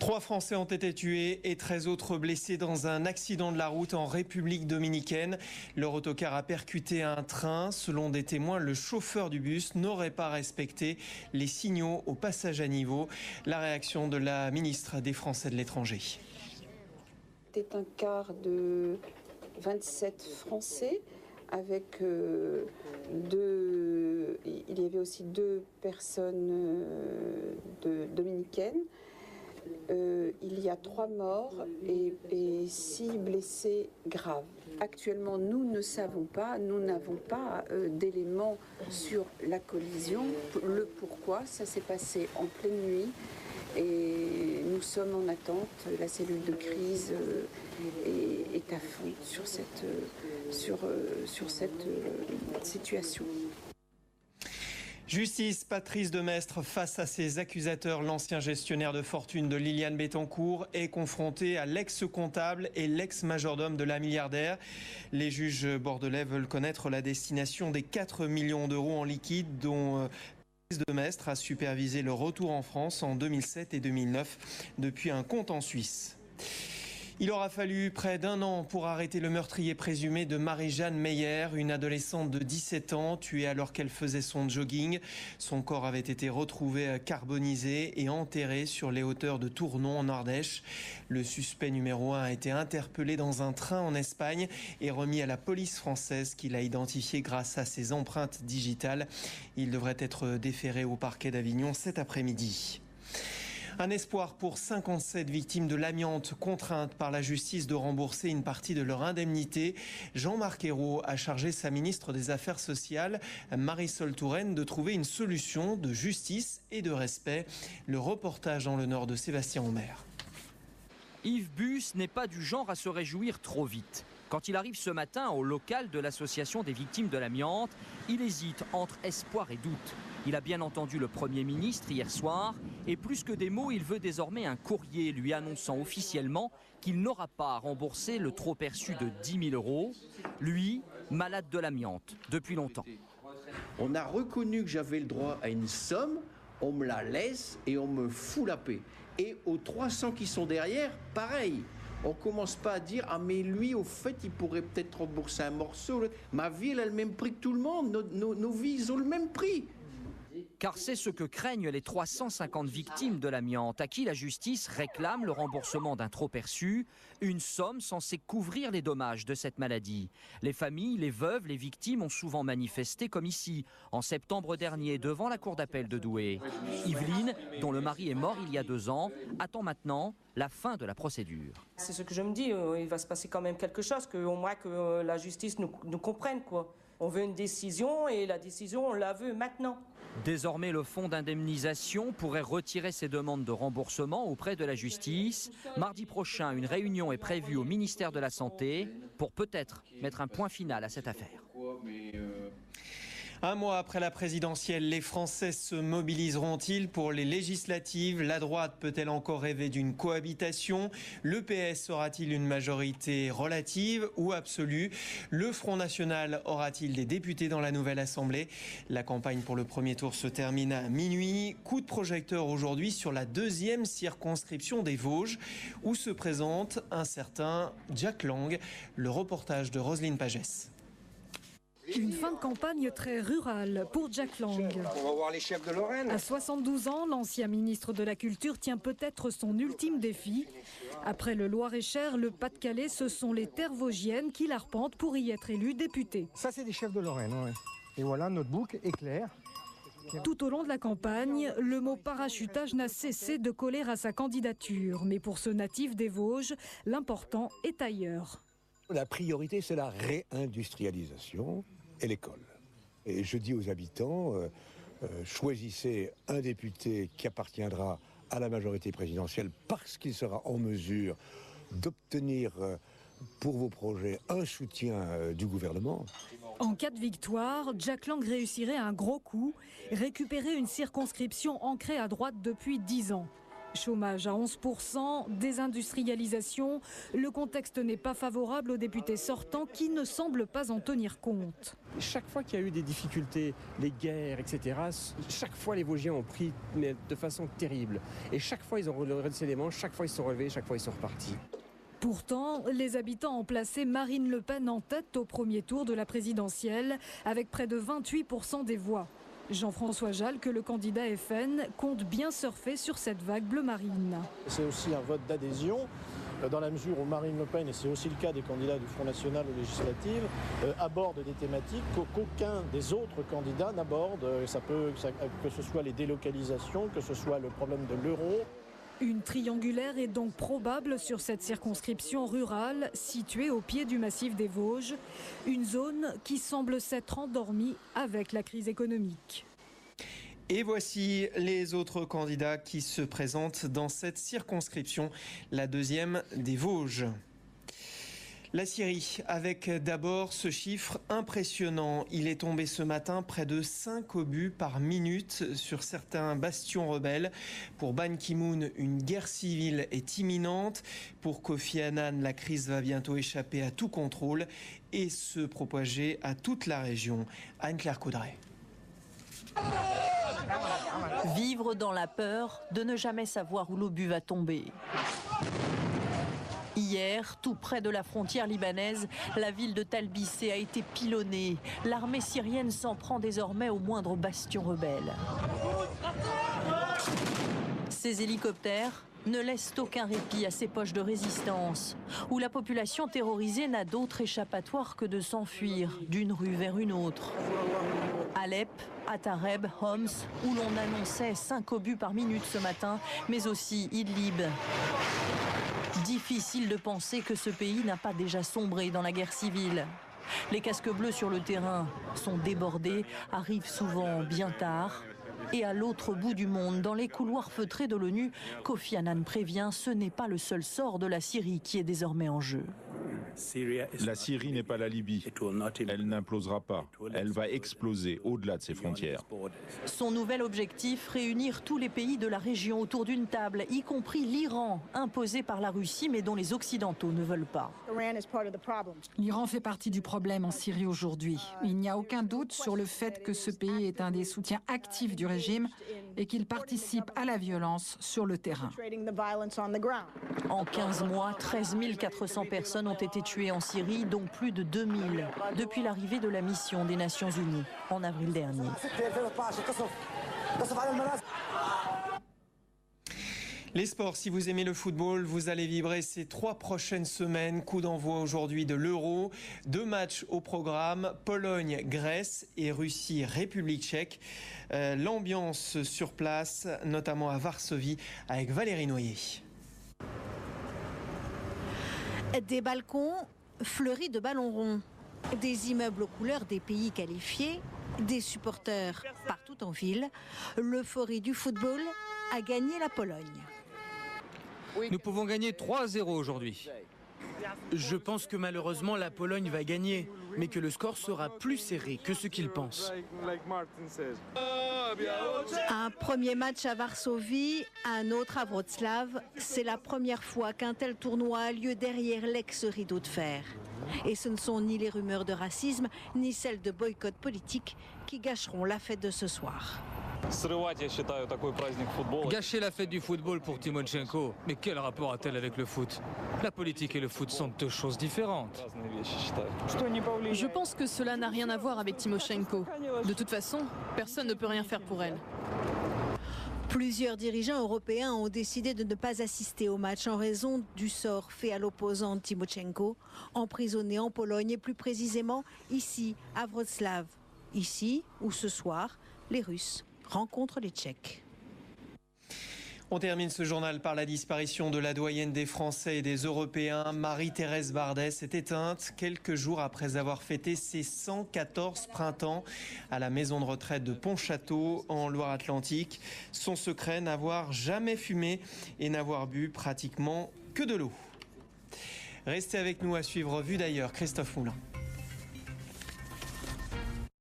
3 Français ont été tués et 13 autres blessés dans un accident de la route en République dominicaine. Leur autocar a percuté un train. Selon des témoins, le chauffeur du bus n'aurait pas respecté les signaux au passage à niveau. La réaction de la ministre des Français de l'étranger. C'était un car de 27 Français avec il y avait aussi 2 personnes dominicaines. Il y a 3 morts et 6 blessés graves. Actuellement, nous n'avons pas d'éléments sur la collision, le pourquoi. Ça s'est passé en pleine nuit et nous sommes en attente. La cellule de crise est à fond sur cette situation. Justice, Patrice Demestre face à ses accusateurs. L'ancien gestionnaire de fortune de Liliane Bettencourt est confronté à l'ex-comptable et l'ex-majordome de la milliardaire. Les juges bordelais veulent connaître la destination des 4 millions d'euros en liquide dont Patrice Demestre a supervisé le retour en France en 2007 et 2009 depuis un compte en Suisse. Il aura fallu près d'1 an pour arrêter le meurtrier présumé de Marie-Jeanne Meyer, une adolescente de 17 ans tuée alors qu'elle faisait son jogging. Son corps avait été retrouvé carbonisé et enterré sur les hauteurs de Tournon en Ardèche. Le suspect numéro 1 a été interpellé dans un train en Espagne et remis à la police française qui l'a identifié grâce à ses empreintes digitales. Il devrait être déféré au parquet d'Avignon cet après-midi. Un espoir pour 57 victimes de l'amiante contraintes par la justice de rembourser une partie de leur indemnité. Jean-Marc Ayrault a chargé sa ministre des Affaires sociales, Marisol Touraine, de trouver une solution de justice et de respect. Le reportage dans le Nord de Sébastien Homer. Yves Bus n'est pas du genre à se réjouir trop vite. Quand il arrive ce matin au local de l'association des victimes de l'amiante, il hésite entre espoir et doute. Il a bien entendu le Premier ministre hier soir et plus que des mots, il veut désormais un courrier lui annonçant officiellement qu'il n'aura pas à rembourser le trop perçu de 10 000 euros. Lui, malade de l'amiante depuis longtemps. On a reconnu que j'avais le droit à une somme, on me la laisse et on me fout la paix. Et aux 300 qui sont derrière, pareil. On commence pas à dire « Ah mais lui, au fait, il pourrait peut-être rembourser un morceau. » Ma vie, elle a le même prix que tout le monde. Nos vies, ils ont le même prix. Car c'est ce que craignent les 350 victimes de l'amiante, à qui la justice réclame le remboursement d'un trop perçu, une somme censée couvrir les dommages de cette maladie. Les familles, les veuves, les victimes ont souvent manifesté comme ici, en septembre dernier, devant la cour d'appel de Douai. Yveline, dont le mari est mort il y a 2 ans, attend maintenant la fin de la procédure. C'est ce que je me dis, il va se passer quand même quelque chose, au moins que la justice nous comprenne, quoi. On veut une décision et la décision, on la veut maintenant. Désormais, le fonds d'indemnisation pourrait retirer ses demandes de remboursement auprès de la justice. Mardi prochain, une réunion est prévue au ministère de la Santé pour peut-être mettre un point final à cette affaire. Un mois après la présidentielle, les Français se mobiliseront-ils pour les législatives? La droite peut-elle encore rêver d'une cohabitation? Le PS aura-t-il une majorité relative ou absolue? Le Front National aura-t-il des députés dans la nouvelle Assemblée? La campagne pour le premier tour se termine à minuit. Coup de projecteur aujourd'hui sur la 2e circonscription des Vosges, où se présente un certain Jack Lang. Le reportage de Roselyne Pagès. Une fin de campagne très rurale pour Jack Lang. On va voir les chefs de Lorraine. À 72 ans, l'ancien ministre de la Culture tient peut-être son ultime défi. Après le Loir-et-Cher, le Pas-de-Calais, ce sont les terres vosgiennes qui l'arpentent pour y être élu député. Ça, c'est des chefs de Lorraine. Ouais. Et voilà, notre boucle est claire. Tout au long de la campagne, le mot parachutage n'a cessé de coller à sa candidature. Mais pour ce natif des Vosges, l'important est ailleurs. La priorité, c'est la réindustrialisation et l'école. Et je dis aux habitants, choisissez un député qui appartiendra à la majorité présidentielle parce qu'il sera en mesure d'obtenir pour vos projets un soutien du gouvernement. En cas de victoire, Jack Lang réussirait un gros coup, récupérer une circonscription ancrée à droite depuis 10 ans. Chômage à 11%, désindustrialisation. Le contexte n'est pas favorable aux députés sortants qui ne semblent pas en tenir compte. Chaque fois qu'il y a eu des difficultés, les guerres, etc., chaque fois les Vosgiens ont pris de façon terrible. Et chaque fois ils ont redressé les manches, chaque fois ils se sont relevés, chaque fois ils sont repartis. Pourtant, les habitants ont placé Marine Le Pen en tête au premier tour de la présidentielle, avec près de 28% des voix. Jean-François Jalque, le candidat FN, compte bien surfer sur cette vague bleu marine. C'est aussi un vote d'adhésion, dans la mesure où Marine Le Pen, et c'est aussi le cas des candidats du Front National aux législatives, abordent des thématiques qu'aucun des autres candidats n'aborde, que ce soit les délocalisations, que ce soit le problème de l'euro. Une triangulaire est donc probable sur cette circonscription rurale située au pied du massif des Vosges, une zone qui semble s'être endormie avec la crise économique. Et voici les autres candidats qui se présentent dans cette circonscription, la deuxième des Vosges. La Syrie, avec d'abord ce chiffre impressionnant. Il est tombé ce matin près de 5 obus par minute sur certains bastions rebelles. Pour Ban Ki-moon, une guerre civile est imminente. Pour Kofi Annan, la crise va bientôt échapper à tout contrôle et se propager à toute la région. Anne-Claire Coudray. Vivre dans la peur de ne jamais savoir où l'obus va tomber. Hier, tout près de la frontière libanaise, la ville de Talbissé a été pilonnée. L'armée syrienne s'en prend désormais au moindre bastion rebelle. Ces hélicoptères ne laissent aucun répit à ces poches de résistance, où la population terrorisée n'a d'autre échappatoire que de s'enfuir d'une rue vers une autre. Alep, Atareb, Homs, où l'on annonçait 5 obus par minute ce matin, mais aussi Idlib. Difficile de penser que ce pays n'a pas déjà sombré dans la guerre civile. Les casques bleus sur le terrain sont débordés, arrivent souvent bien tard. Et à l'autre bout du monde, dans les couloirs feutrés de l'ONU, Kofi Annan prévient, ce n'est pas le seul sort de la Syrie qui est désormais en jeu. La Syrie n'est pas la Libye. Elle n'implosera pas. Elle va exploser au-delà de ses frontières. Son nouvel objectif, réunir tous les pays de la région autour d'une table, y compris l'Iran, imposé par la Russie, mais dont les Occidentaux ne veulent pas. L'Iran fait partie du problème en Syrie aujourd'hui. Il n'y a aucun doute sur le fait que ce pays est un des soutiens actifs du régime et qu'il participe à la violence sur le terrain. En 15 mois, 13 400 personnes ont été tuées en Syrie, dont plus de 2000 depuis l'arrivée de la mission des Nations Unies en avril dernier. Les sports, si vous aimez le football, vous allez vibrer ces 3 prochaines semaines. Coup d'envoi aujourd'hui de l'Euro. 2 matchs au programme, Pologne-Grèce et Russie-République tchèque. L'ambiance sur place, notamment à Varsovie, avec Valérie Noyer. Des balcons fleuris de ballons ronds, des immeubles aux couleurs des pays qualifiés, des supporters partout en ville. L'euphorie du football a gagné la Pologne. Nous pouvons gagner 3-0 aujourd'hui. Je pense que malheureusement la Pologne va gagner, mais que le score sera plus serré que ce qu'ils pensent. Un premier match à Varsovie, un autre à Wrocław. C'est la première fois qu'un tel tournoi a lieu derrière l'ex-rideau de fer. Et ce ne sont ni les rumeurs de racisme, ni celles de boycott politique qui gâcheront la fête de ce soir. Gâcher la fête du football pour Timochenko, mais quel rapport a-t-elle avec le foot? La politique et le foot sont 2 choses différentes. Je pense que cela n'a rien à voir avec Timochenko. De toute façon, personne ne peut rien faire pour elle. Plusieurs dirigeants européens ont décidé de ne pas assister au match en raison du sort fait à l'opposante Timochenko, emprisonnée en Pologne et plus précisément ici, à Wrocław. Ici, où ce soir, les Russes rencontrent les Tchèques. On termine ce journal par la disparition de la doyenne des Français et des Européens. Marie-Thérèse Bardet s'est éteinte quelques jours après avoir fêté ses 114 printemps à la maison de retraite de Pontchâteau en Loire-Atlantique. Son secret, n'avoir jamais fumé et n'avoir bu pratiquement que de l'eau. Restez avec nous à suivre Vue d'ailleurs, Christophe Moulin.